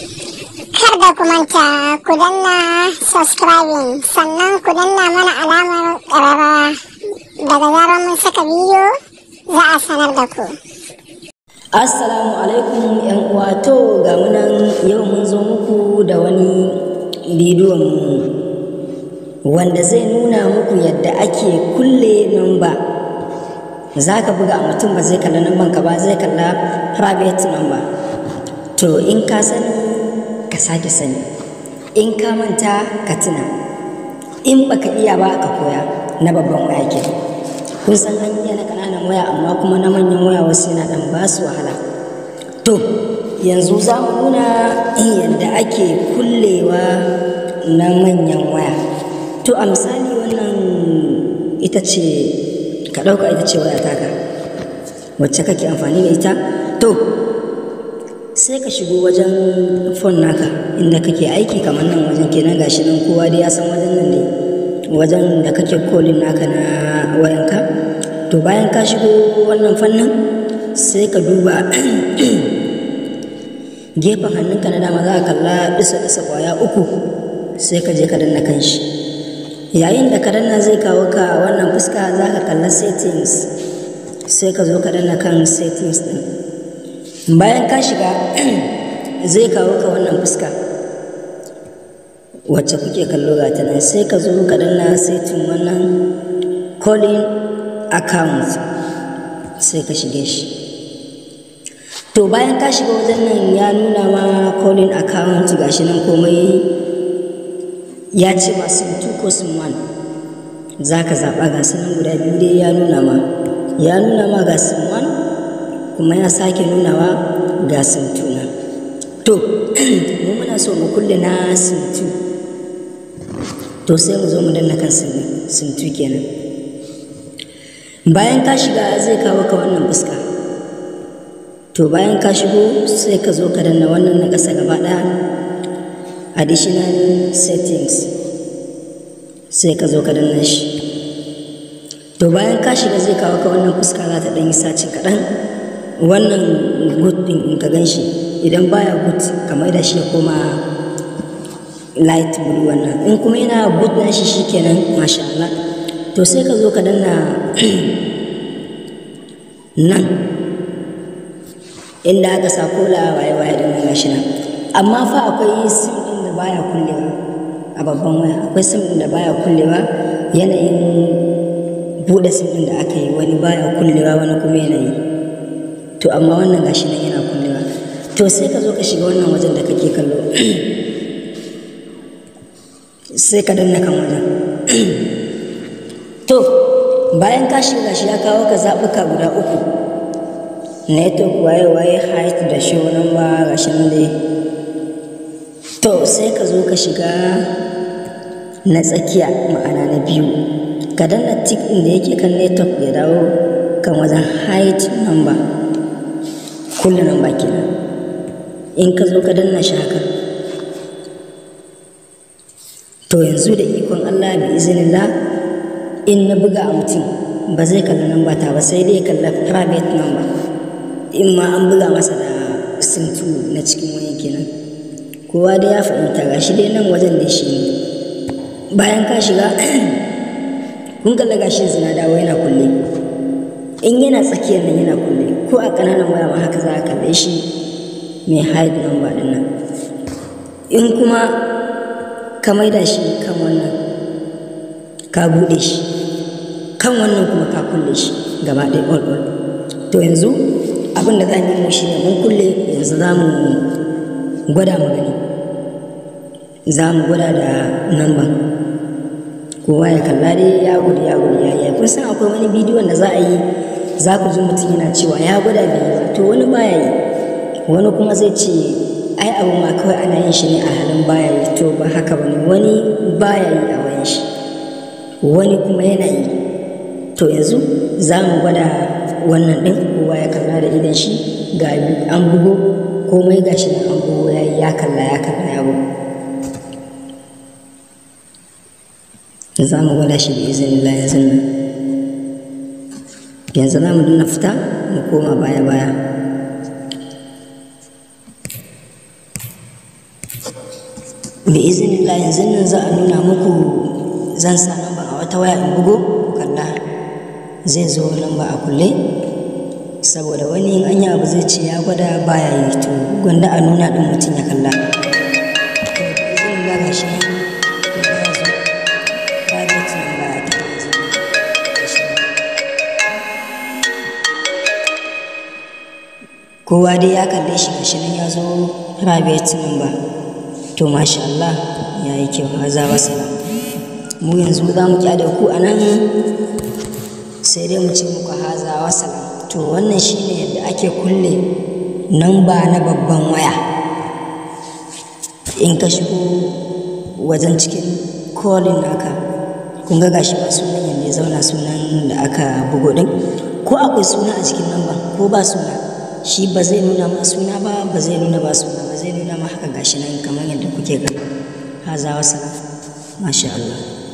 Kar da ku manta ku danna subscribing sannan ku danna mana alamar ƙararrawa daga zarar mun saka bidiyo za a sanar da ku. Assalamu alaikum yan uwa, to ga munan yau mun zo muku da wani bidiyon wanda zai nuna muku yadda ake kulle namba. Za ka buga mutum ba zai kalla namban ka ba, zai kalla private number. To in ka sani ka sake sani, in ka manta ka tuna, in baka iya ba ka koya na babban waya ke. Kun san an iya na ƙananan waya amma kuma na manyan waya wasu yana ɗan ba su wahala. To yanzu za mu nuna yadda ake kullewa na manyan waya. To a misali wannan ita ce, ka ɗauka ita ce waya taka wacce kake amfani da ita. To sai ka shigo wajen phone naka inda kake aiki, kamar nan wajen kenan, gashi nan kowa dai ya san wajen nan ne, wajen da kake kolin naka na wayanka. To bayan ka shigo wannan fannin sai ka duba gefen hannunka na dama, za ka kalla bisa kwaya uku, sai ka je ka danna kan shi. Yayin da ka danna zai kawo ka wannan fuska, za ka kalla settings, sai ka zo ka danna kan settings din. Bayan ka shiga zai kawo ka wannan fuska wacce kuke kallo ga ta nan, sai ka zo ka danna setting wannan calling account, sai ka shige shi. To bayan ka shiga wajen nan ya nuna ma calling account, gashi nan komai ya ce ma sim 2 ko sim 1, za ka zaɓa ga sanan guda biyu dai ya nuna ma ga sim 1 kuma ya sake nunawa ga sim 2 na. To mu muna so mu kulle na sim 2, to sai mu zo mu danna kan sim 2 kenan. Bayan ka shiga zai kawo ka wannan fuska. To bayan ka shigo sai ka zo ka danna wannan na ƙasa gaba ɗaya, additional settings, sai ka zo ka danna shi. To bayan ka shiga zai kawo ka wannan fuska, za ta ɗan yi sacin kaɗan. Wannan good ɗin in ka gan shi, idan baya good ka maida shi ya koma light blue wannan, in kuma yana good na shi shikenan, masha Allah. To sai ka zo ka danna nan inda aka sa kola waye din nan gashi nan. Amma fa akwai sim ɗin da baya kullewa a babban waya, akwai sim ɗin da baya kullewa, yanayin buɗe sim ɗin da aka yi, wani baya kullewa wani kuma yanayi. To amma wannan gashi nan yana kullewa. To sai ka zo ka shiga wannan wajen da kake kallo sai ka danna kan wajen. To bayan ka shiga shi ya kawo ka zaɓuka guda uku, network waye height da show number gashi nan dai. To sai ka zo ka shiga na tsakiya, ma'ana na biyu, ka danna tick ɗin da yake kan network ya dawo kan wajen height number, kulle number kenan. In ka zo ka danna shi haka, to yanzu da ikon Allah bi iznillah, in na buga a mutum ba zai kalla number ta ba, sai dai kalla private number, in ma an buga masa da sim 2 na cikin wani kenan. Kowa da ya fahimta, gashi dai nan wajen da shi ne. Bayan ka shiga kun kalla gashi yanzu na dawo yana kulle. In yana tsakiyar nan yana kulle, ko a ƙananan waya ma haka za a kalle shi mai hide number din nan. In kuma ka maida shi kan wannan, ka buɗe shi kan wannan kuma ka kulle shi gaba ɗaya all. To yanzu abin da za mu yi shi ne mun kulle, yanzu za mu gwada mu gani, za mu gwada da namban. Kowa ya kalla dai ya gudu ya yi. Kun san akwai wani bidiyon da za a yi, za ku ji mutum yana cewa ya gwada biyu, to wani baya yi, wani kuma zai ce ai abu ma kawai ana yin shi ne a halin baya yi. To ba haka bane, wani baya yi a wayan shi, wani kuma yana yi. To yanzu za mu gwada wannan ɗin, kowa ya kalla da idan shi, ga an bugo komai gashi nan an bugo ya kalla ya bugo. za mu gwada shi da izinin Allah yanzu nan. Yanzu za mu nuna fita mu koma baya-baya. bi iznillah yanzu nan za a nuna muku, zan sa namba a wata waya in bugo kalla, zai zo namba a kulle, saboda wani in anya abu zai ce ya gwada baya yi, to gwanda a nuna din mutum ya kalla. To bi iznillah gashi nan ya zo private number ta gashi nan. Kowa dai ya kalle shi gashi nan ya zo private number. To masha Allah ya yi kyau, haza wasala. Mu yanzu za mu kyale ku a nan, sai dai mu ce muku haza wasala. To wannan shine yadda ake kulle namba na babban waya. In ka shigo wajen cikin calling naka, kun ga gashi ba sunan yadda ya zauna, sunan da aka bugo din, ko akwai suna a cikin namba ko ba suna, shi ba zai nuna ma suna ba zai nuna ba suna ba, zai nuna ma haka gashi nan kamar yadda kuke gani. Haza wasala, masha Allah.